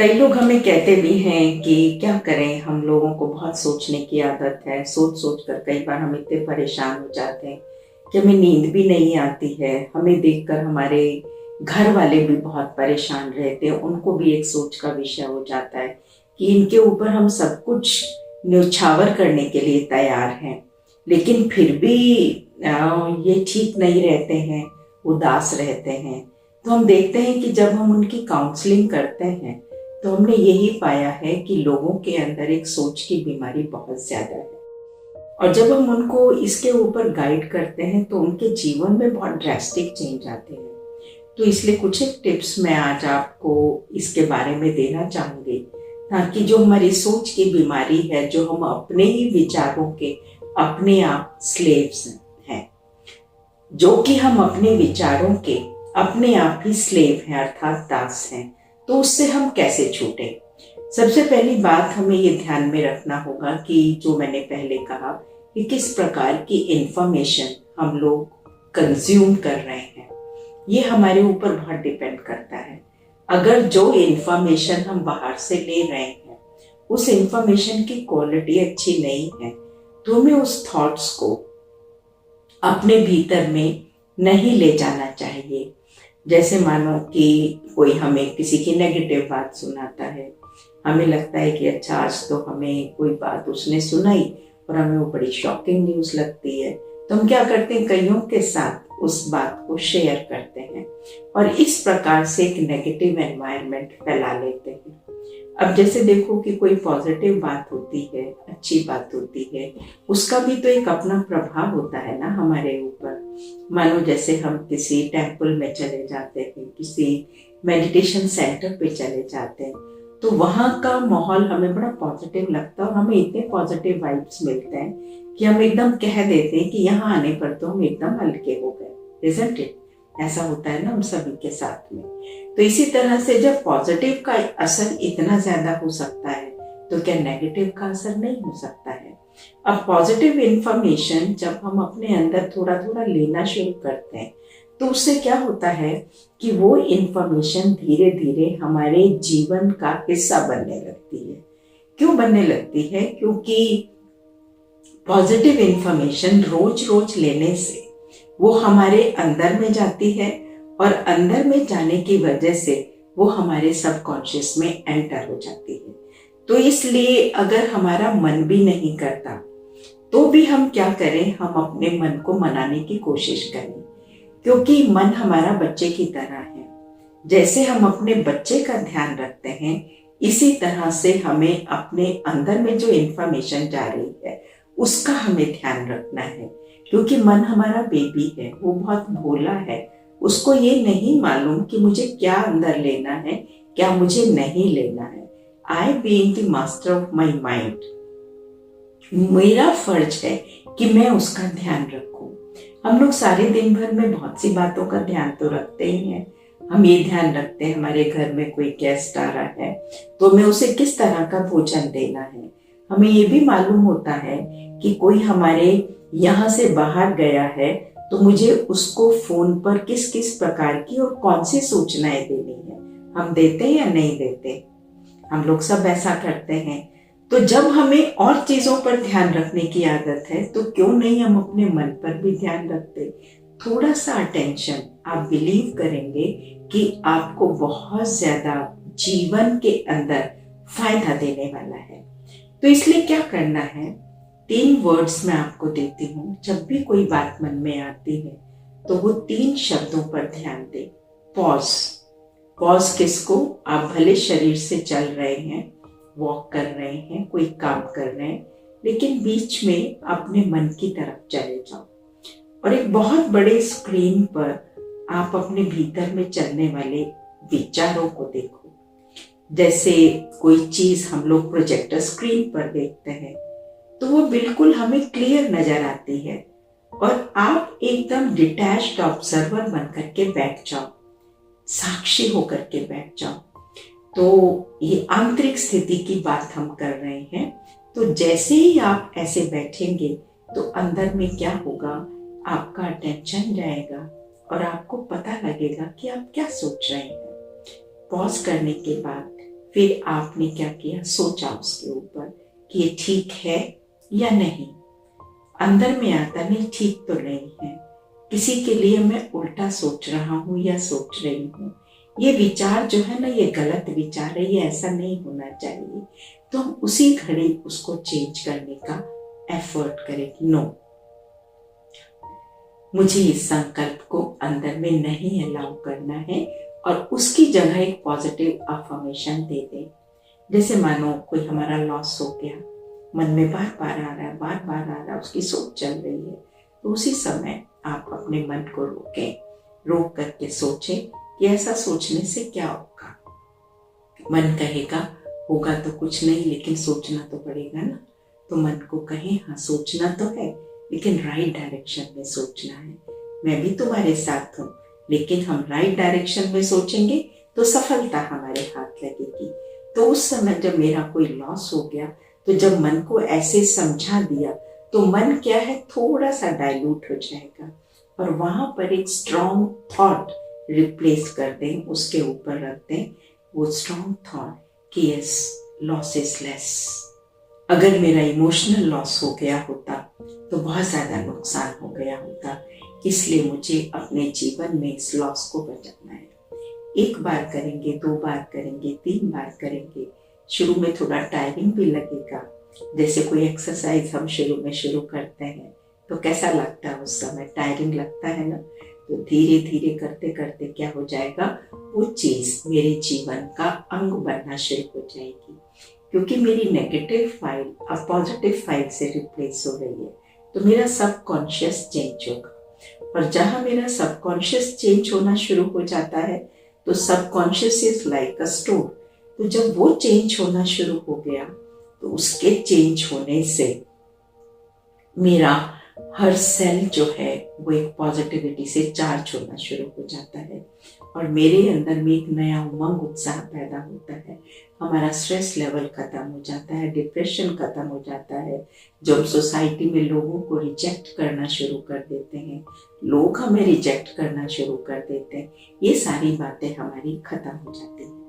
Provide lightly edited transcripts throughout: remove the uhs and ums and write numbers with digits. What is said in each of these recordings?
कई लोग हमें कहते भी हैं कि क्या करें, हम लोगों को बहुत सोचने की आदत है। सोच सोच कर कई बार हम इतने परेशान हो जाते हैं कि हमें नींद भी नहीं आती है। हमें देखकर हमारे घर वाले भी बहुत परेशान रहते हैं, उनको भी एक सोच का विषय हो जाता है कि इनके ऊपर हम सब कुछ न्यौछावर करने के लिए तैयार हैं, लेकिन फिर भी ये ठीक नहीं रहते हैं, उदास रहते हैं। तो हम देखते हैं कि जब हम उनकी काउंसलिंग करते हैं तो हमने यही पाया है कि लोगों के अंदर एक सोच की बीमारी बहुत ज्यादा है। और जब हम उनको इसके ऊपर गाइड करते हैं तो उनके जीवन में बहुत ड्रास्टिक चेंज आते हैं। तो इसलिए कुछ एक टिप्स मैं आज आपको इसके बारे में देना चाहूंगी, ताकि जो हमारी सोच की बीमारी है, जो हम अपने ही विचारों के अपने आप स्लेव्स हैं, जो कि हम अपने विचारों के अपने आप ही स्लेव हैं अर्थात दास हैं, तो उससे हम कैसे छूटे। सबसे पहली बात हमें ये ध्यान में रखना होगा कि जो मैंने पहले कहा कि किस प्रकार की इंफॉर्मेशन हम लोग कंज्यूम कर रहे हैं, ये हमारे ऊपर बहुत डिपेंड करता है। अगर जो इंफॉर्मेशन हम बाहर से ले रहे हैं उस इंफॉर्मेशन की क्वालिटी अच्छी नहीं है, तो हमें उस थॉट्स को अपने भीतर में नहीं ले जाना चाहिए। जैसे मानो कि कोई हमें किसी की नेगेटिव बात सुनाता है, हमें लगता है कि अच्छा, आज तो हमें कोई बात उसने सुनाई और हमें वो बड़ी शॉकिंग न्यूज़ लगती है, तो हम क्या करते हैं, कईयों के साथ उस बात को शेयर करते हैं और इस प्रकार से एक नेगेटिव एनवायरनमेंट फैला लेते हैं। अब जैसे देखो कि कोई पॉजिटिव बात होती है, अच्छी बात होती है, उसका भी तो एक अपना प्रभाव होता है ना हमारे ऊपर। मानो जैसे हम किसी टेम्पल में चले जाते हैं, किसी मेडिटेशन सेंटर पे चले जाते हैं, तो वहाँ का माहौल हमें बड़ा पॉजिटिव लगता है और हमें इतने पॉजिटिव वाइब्स मिलते हैं कि हम एकदम कह देते हैं कि यहाँ आने पर तो हम एकदम हल्के हो गए। Isn't it? ऐसा होता है ना हम सभी के साथ में। तो इसी तरह से जब पॉजिटिव का असर इतना ज्यादा हो सकता है, तो क्या नेगेटिव का असर नहीं हो सकता है। अब पॉजिटिव इंफॉर्मेशन जब हम अपने अंदर थोड़ा थोड़ा लेना शुरू करते हैं, तो उससे क्या होता है कि वो इंफॉर्मेशन धीरे धीरे हमारे जीवन का हिस्सा बनने लगती है। क्यों बनने लगती है? क्योंकि पॉजिटिव इंफॉर्मेशन रोज रोज लेने से वो हमारे अंदर में जाती है और अंदर में जाने की वजह से वो हमारे सबकॉन्शियस में एंटर हो जाती है। तो इसलिए अगर हमारा मन भी नहीं करता तो भी हम क्या करें, हम अपने मन को मनाने की कोशिश करें, क्योंकि मन हमारा बच्चे की तरह है। जैसे हम अपने बच्चे का ध्यान रखते हैं, इसी तरह से हमें अपने अंदर में जो इंफॉर्मेशन जा रही है उसका हमें ध्यान रखना है। क्योंकि मन हमारा बेबी है, वो बहुत भोला है, उसको ये नहीं मालूम कि मुझे क्या अंदर लेना है, क्या मुझे नहीं लेना है। I being the master of my mind, मेरा फर्ज है कि मैं उसका ध्यान रखूं। हम लोग सारे दिन भर में बहुत सी बातों का ध्यान तो रखते ही हैं। हम ये ध्यान रखते हैं हमारे घर में कोई गेस्ट आ रहा है तो हमें उसे किस तरह का भोजन देना है। हमें ये भी मालूम होता है कि कोई हमारे यहाँ से बाहर गया है तो मुझे उसको फोन पर किस किस प्रकार की और कौन सी सूचनाएं देनी है। हम देते हैं या नहीं देते? हम लोग सब ऐसा करते हैं। तो जब हमें और चीजों पर ध्यान रखने की आदत है, तो क्यों नहीं हम अपने मन पर भी ध्यान रखते। थोड़ा सा अटेंशन, आप बिलीव करेंगे कि आपको बहुत ज्यादा जीवन के अंदर फायदा देने वाला है। तो इसलिए क्या करना है, 3 वर्ड्स मैं आपको देती हूँ। जब भी कोई बात मन में आती है तो वो 3 शब्दों पर ध्यान दें। पॉज। पॉज किसको? आप भले शरीर से चल रहे हैं, वॉक कर रहे हैं, कोई काम कर रहे हैं, लेकिन बीच में अपने मन की तरफ चले जाओ और एक बहुत बड़े स्क्रीन पर आप अपने भीतर में चलने वाले विचारों को देखो। जैसे कोई चीज हम लोग प्रोजेक्टर स्क्रीन पर देखते हैं तो वो बिल्कुल हमें क्लियर नजर आती है और आप एकदम डिटैच्ड ऑब्जर्वर बन करके बैठ जाओ, साक्षी होकर के बैठ जाओ। तो ये आंतरिक स्थिति की बात हम कर रहे हैं। तो जैसे ही आप ऐसे बैठेंगे तो अंदर में क्या होगा, आपका अटेंशन जाएगा और आपको पता लगेगा कि आप क्या सोच रहे हैं। पॉज करने के बाद फिर आपने क्या किया, सोचा उसके ऊपर कि ये ठीक है या नहीं। अंदर में आता नहीं, ठीक तो नहीं है, किसी के लिए मैं उल्टा सोच रहा हूँ या सोच रही हूँ, ये विचार जो है ना ये गलत विचार है, ये ऐसा नहीं होना चाहिए। तो हम उसी घड़ी उसको चेंज करने का एफर्ट करें। नो, मुझे इस संकल्प को अंदर में नहीं अलाउ करना है, और उसकी जगह एक पॉजिटिव अफर्मेशन दे दें। जैसे मानो कोई हमारा लॉस हो गया, मन में बार बार आ रहा है, बार बार आ रहा है, उसकी सोच चल रही है, तो उसी समय आप अपने मन को रोकें, रोक करके सोचें कि ऐसा सोचने से क्या होगा। मन कहेगा होगा तो कुछ नहीं, लेकिन सोचना तो पड़ेगा ना। तो मन को कहें हाँ सोचना तो है, लेकिन राइट डायरेक्शन में सोचना है। मैं भी तुम्हारे साथ हूँ, लेकिन हम राइट डायरेक्शन में सोचेंगे तो सफलता हमारे हाथ लगेगी। तो उस समय जब मेरा कोई लॉस हो गया, तो जब मन को ऐसे समझा दिया, तो मन क्या है, थोड़ा सा डाइल्यूट हो जाएगा, और वहां पर एक स्ट्रॉन्ग थॉट रिप्लेस कर दें, उसके ऊपर रख दें वो स्ट्रॉन्ग थॉट कि यस, लॉस इज लेस। अगर मेरा इमोशनल लॉस हो गया होता तो बहुत ज़्यादा नुकसान हो गया होता, इसलिए मुझे अपने जीवन में इस लॉस को बचाना है। एक बार करेंगे, 2 बार करेंगे, 3 बार करेंगे, शुरू में थोड़ा टायरिंग भी लगेगा। जैसे कोई एक्सरसाइज हम शुरू करते हैं तो कैसा लगता है, उस समय टायरिंग लगता है ना। तो धीरे धीरे करते करते क्या हो जाएगा, वो चीज़ मेरे जीवन का अंग बनना शुरू हो जाएगी, क्योंकि मेरी नेगेटिव फाइल अब पॉजिटिव फाइल से रिप्लेस हो रही है। तो मेरा सबकॉन्शियस चेंज होगा, और जहाँ मेरा सबकॉन्शियस चेंज होना शुरू हो जाता है, तो subconscious is like a store. तो जब वो चेंज होना शुरू हो गया, तो उसके चेंज होने से मेरा हर सेल जो है वो एक पॉजिटिविटी से चार्ज होना शुरू हो जाता है, और मेरे अंदर में एक नया उमंग, उत्साह पैदा होता है। हमारा स्ट्रेस लेवल खत्म हो जाता है, डिप्रेशन खत्म हो जाता है। जब सोसाइटी में लोगों को रिजेक्ट करना शुरू कर देते हैं, लोग हमें रिजेक्ट करना शुरू कर देते हैं, ये सारी बातें हमारी खत्म हो जाती हैं।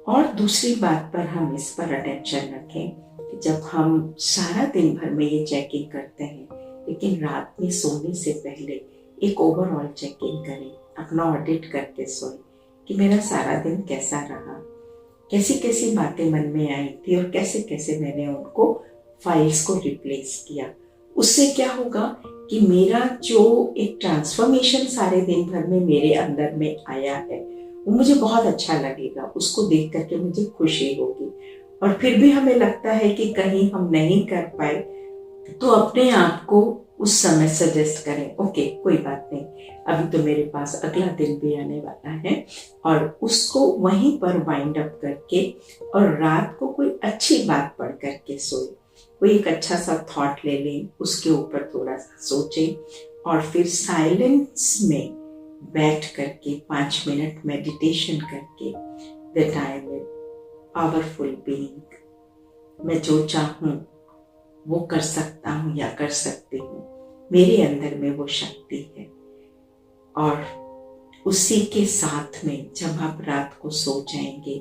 और दूसरी बात पर हम इस पर अटेंशन रखें कि जब हम सारा दिन भर में ये चेकिंग करते हैं, लेकिन रात में सोने से पहले एक ओवरऑल चेकिंग करें, अपना ऑडिट करके सोएं कि मेरा सारा दिन कैसा रहा, कैसी कैसी बातें मन में आई थी, और कैसे कैसे मैंने उनको फाइल्स को रिप्लेस किया। उससे क्या होगा कि मेरा जो एक ट्रांसफॉर्मेशन सारे दिन भर में मेरे अंदर में आया है, वो मुझे बहुत अच्छा लगेगा, उसको देख करके मुझे खुशी होगी। और फिर भी हमें लगता है कि कहीं हम नहीं कर पाए, तो अपने आप को उस समय सजेस्ट करें, ओके कोई बात नहीं, अभी तो मेरे पास अगला दिन भी आने वाला है, और उसको वहीं पर वाइंड अप करके, और रात को कोई अच्छी बात पढ़ करके सोए, कोई एक अच्छा सा थॉट ले लें, उसके ऊपर थोड़ा सा सोचें, और फिर साइलेंस में बैठ करके 5 मिनट मेडिटेशन करके, that I am a powerful being, मैं जो चाहूँ वो कर सकता हूँ या कर सकती हूँ, मेरे अंदर में वो शक्ति है। और उसी के साथ में जब आप रात को सो जाएंगे,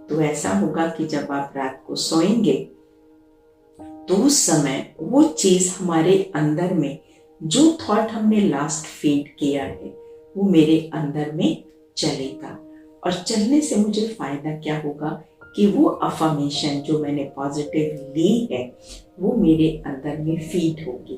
तो ऐसा होगा कि जब आप रात को सोएंगे, तो उस समय वो चीज हमारे अंदर में, जो थॉट हमने लास्ट फीड किया है, वो मेरे अंदर में चलेगा। और चलने से मुझे फायदा क्या होगा कि वो अफर्मेशन जो मैंने पॉजिटिव ली है, वो मेरे अंदर में फीड होगी।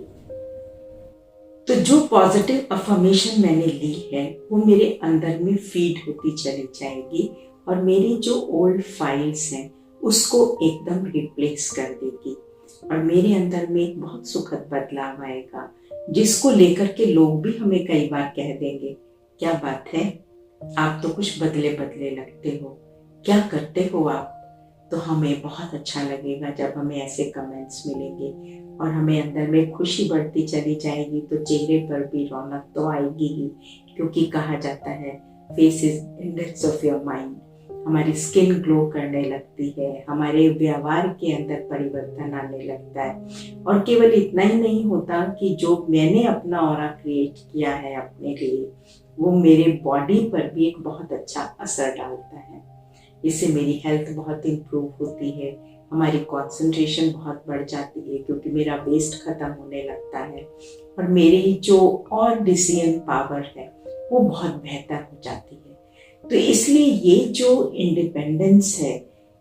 तो जो पॉजिटिव अफर्मेशन मैंने ली है, वो मेरे अंदर में फीड होती चली जाएगी, और मेरी जो ओल्ड फाइल्स हैं उसको एकदम रिप्लेस कर देगी, और मेरे अंदर में एक बहुत सुखद बदलाव आएगा, जिसको लेकर के लोग भी हमें कई बार कह देंगे, क्या बात है, आप तो कुछ बदले बदले लगते हो, क्या करते हो आप। तो हमें बहुत अच्छा लगेगा जब हमें ऐसे कमेंट्स मिलेंगे, और हमें अंदर में खुशी बढ़ती चली जाएगी, तो चेहरे पर भी रौनक तो आएगी ही, क्योंकि कहा जाता है face is index of your mind. हमारी स्किन ग्लो करने लगती है, हमारे व्यवहार के अंदर परिवर्तन आने लगता है, और केवल इतना ही नहीं होता कि जो मैंने अपना ऑरा क्रिएट किया है अपने लिए, वो मेरे बॉडी पर भी एक बहुत अच्छा असर डालता है। इससे मेरी हेल्थ बहुत इम्प्रूव होती है, हमारी कंसंट्रेशन बहुत बढ़ जाती है क्योंकि मेरा वेस्ट खत्म होने लगता है और मेरी जो और डिसीजन पावर है वो बहुत बेहतर हो जाती है। तो इसलिए ये जो इंडिपेंडेंस है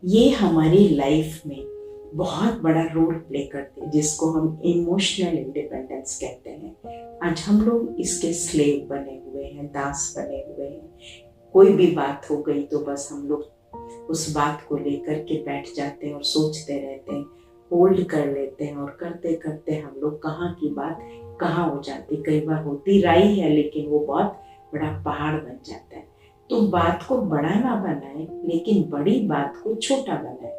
ये हमारी लाइफ में बहुत बड़ा रोल प्ले करते हैं, जिसको हम इमोशनल इंडिपेंडेंस कहते हैं। आज हम लोग इसके स्लेव बने हुए हैं, दास बने हुए हैं। कोई भी बात हो गई तो बस हम लोग उस बात को लेकर के बैठ जाते हैं और सोचते रहते हैं, होल्ड कर लेते हैं और करते करते हम लोग कहाँ की बात कहाँ हो जाती। कई बार होती राई है लेकिन वो बहुत बड़ा पहाड़ बन जाता है। तो बात को बड़ा ना बनाए लेकिन बड़ी बात को छोटा बनाए।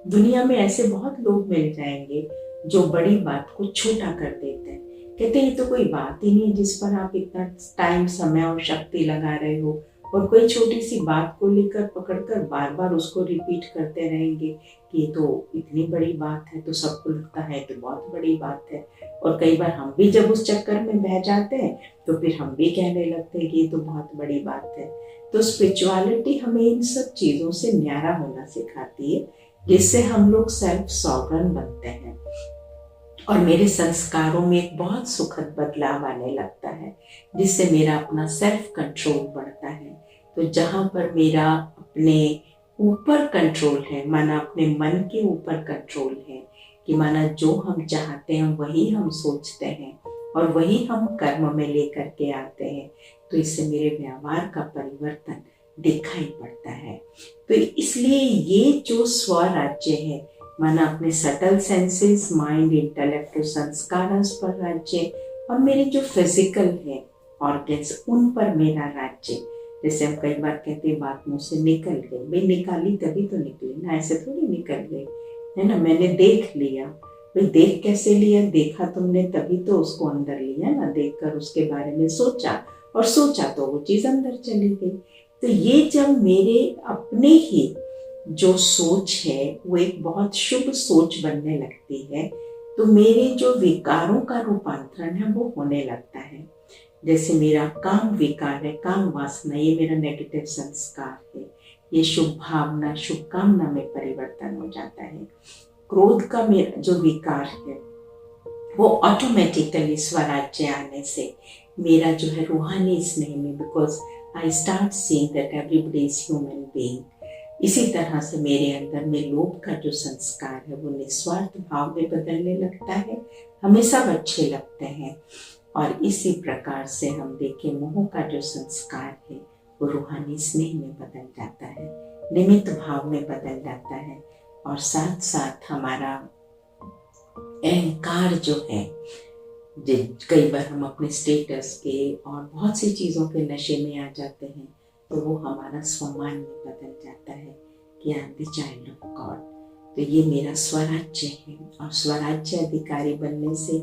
दुनिया में ऐसे बहुत लोग मिल जाएंगे जो बड़ी बात को छोटा कर देते हैं, कहते हैं ये तो कोई बात ही नहीं जिस पर आप इतना टाइम, समय और शक्ति लगा रहे हो, और कोई छोटी सी बात को लेकर पकड़कर बार बार उसको रिपीट करते रहेंगे कि ये तो इतनी बड़ी बात है, तो सबको लगता है तो बहुत बड़ी बात है। और कई बार हम भी जब उस चक्कर में बह जाते हैं तो फिर हम भी कहने लगते हैं कि ये तो बहुत बड़ी बात है। तो स्पिरिचुअलिटी हमें इन सब चीज़ों से न्यारा होना सिखाती है, जिससे हम लोग सेल्फ सॉवरन बनते हैं और मेरे संस्कारों में एक बहुत सुखद बदलाव आने लगता है, जिससे मेरा अपना सेल्फ कंट्रोल बढ़ता है। तो जहाँ पर मेरा अपने ऊपर कंट्रोल है, माना अपने मन के ऊपर कंट्रोल है, कि माना जो हम चाहते हैं वही हम सोचते हैं और वही हम कर्म में लेकर के आते हैं, तो इससे मेरे व्यवहार का परिवर्तन दिखाई पड़ता है। तो इसलिए ये जो स्वराज्य है, माना अपने सटल सेंसेस, माइंड, इंटेलेक्ट और संस्कार पर राज्य, और मेरे जो फिजिकल है ऑर्गन्स उन पर मेरा राज्य। जैसे हम कई बार कहते हैं बात मुंह से निकल गई, भाई निकाली तभी तो निकली ना, ऐसे थोड़ी निकल गई है ना, मैंने देख लिया। भाई देख कैसे लिया? देखा तुमने तभी तो उसको अंदर लिया ना, देखकर उसके बारे में सोचा और सोचा तो वो चीज अंदर चली गई। तो ये जब मेरे अपने ही जो सोच है वो एक बहुत शुभ सोच बनने लगती है, तो मेरे जो विकारों का रूपांतरण है वो होने लगता है। जैसे मेरा काम विकार है, काम वासना, ये मेरा नेगेटिव संस्कार है, ये शुभ भावना, शुभ कामना में परिवर्तन हो जाता है। क्रोध का मेरा जो विकार है वो ऑटोमेटिकली स्वराज्य आने से मेरा जो है रूहानी स्नेह में, because I start seeing that everybody is human being, इसी तरह से मेरे अंदर में लोभ का जो संस्कार है वो निस्वार्थ भाव में बदलने लगता है, हमें सब अच्छे लगते हैं। और इसी प्रकार से हम देखें मोह का जो संस्कार है वो रूहानी स्नेह में बदल जाता है, निमित्त भाव में बदल जाता है। और साथ साथ हमारा अहंकार जो है, कई बार हम अपने स्टेटस के और बहुत सी चीज़ों के नशे में आ जाते हैं, तो वो हमारा स्वमान में बदल जाता है कि I am the child of God. तो ये मेरा स्वराज्य है, और स्वराज्य अधिकारी बनने से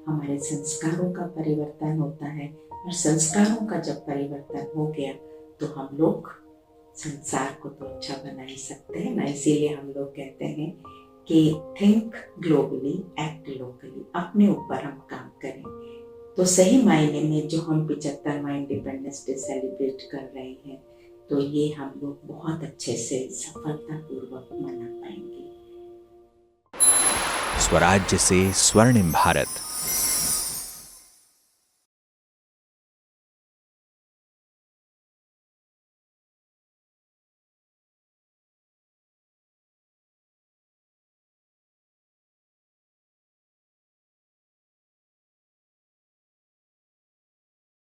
हमारे संस्कारों का परिवर्तन होता है, और संस्कारों का जब परिवर्तन हो गया तो हम लोग संसार को तो अच्छा बना ही सकते हैं ना। इसीलिए हम लोग कहते हैं कि थिंक ग्लोबली, एक्ट लोकली, अपने ऊपर हम काम करें। तो सही मायने में जो हम 75वां इंडिपेंडेंस डे सेलिब्रेट कर रहे हैं, तो ये हम लोग बहुत अच्छे से सफलतापूर्वक मना पाएंगे। स्वराज्य से स्वर्णिम भारत।